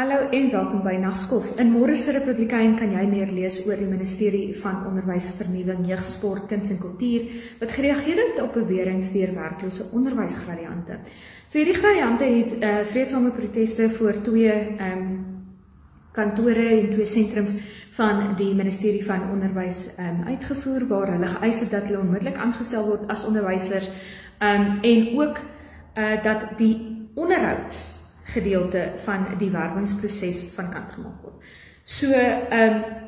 Hallo en welkom by Nagskof. In môre se Republikein kan jy meer lees oor die Ministerie van Onderwys, Vernuwing, Jeug, Sport, Kuns en Kultuur wat gereageer het op beweringe deur werklose onderwysgradiante. So hierdie gradiante het vreedsame proteste voor twee kantore en twee sentrums van die Ministerie van Onderwys uitgevoer waar hulle geëis het dat hulle onmiddellik aangestel word as onderwysers en ook dat die onderhoud gedeelte van die werwingsproses van kant gemaak word. So,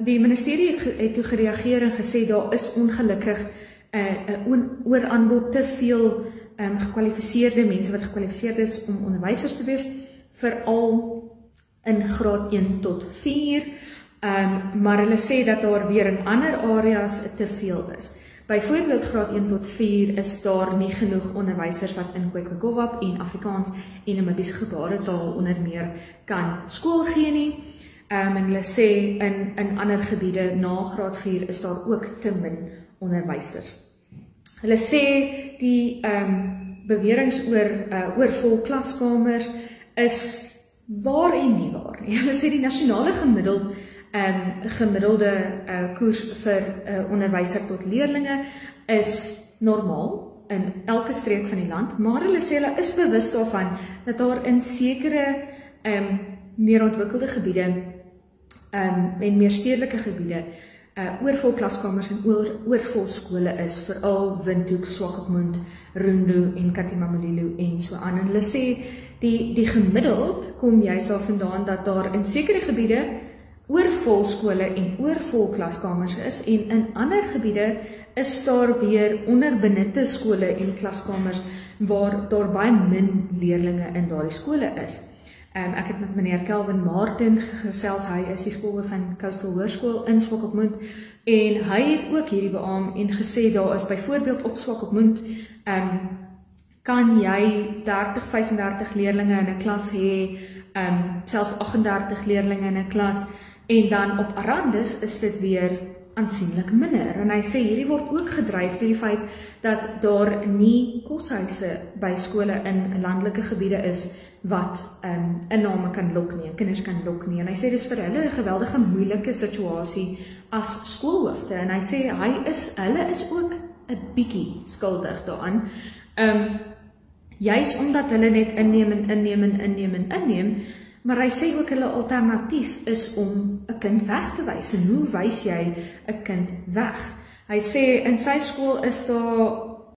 die ministerie het toe gereageer en gesê daar is ongelukkig ooraanbod te veel gekwalifiseerde mense wat gekwalifiseerd is om onderwysers te wees, veral in graad 1 tot 4, maar hulle sê dat daar weer in ander areas te veel is. Byvoorbeeld graad 1 tot 4 is daar nie genoeg onderwysers wat in Kwekwekowap en Afrikaans en Namibies gebaretaal onder meer kan skool gee nie. En hulle sê in ander gebiede na graad 4 is daar ook te min onderwysers. Hulle sê die beweringe oor vol klaskamers is waar en nie waar nie. Hulle sê die nasionale gemiddelde koers vir onderwyser tot leerlinge is normaal in elke streek van die land, maar hulle sê hulle is bewus daarvan dat daar in sekere meer ontwikkelde gebiede en meer stedelike gebiede oorvol klaskamers en oorvol skole is, veral Windhoek, Swakopmund, Rundu en Katimamulilo en so aan. En hulle sê die gemiddeld kom juist daarvandaan dat daar in sekere gebiede oorvol skole en oorvol klaskamers is en in ander gebiede is daar weer onderbenutte skole en klaskamers waar daar baie min leerlinge in daardie skole is. Ek het met meneer Kelvin Martin gesels, hy is die skoolhoof van Coastal Hoërskool in Swakopmund en hy het ook hierdie beaam en gesê daar is byvoorbeeld op Swakopmund kan jy 30, 35 leerlinge in 'n klas hê, selfs 38 leerlinge in 'n klas. En dan op Arandis is dit weer aansienlik minder. En hy sê hierdie word ook gedryf deur die feit dat daar nie koshuise by skole in landelike gebiede is wat inname kan lok nie, kinders kan lok nie. En hy sê dis vir hulle 'n geweldige moeilike situasie as skoolhoofde. En hy sê hulle is ook 'n bietjie skuldig daaraan. Juis omdat hulle net inneem, maar hy sê ook hulle alternatief is om 'n kind weg te wys. En hoe wys jy 'n kind weg? Hy sê in sy skool is daar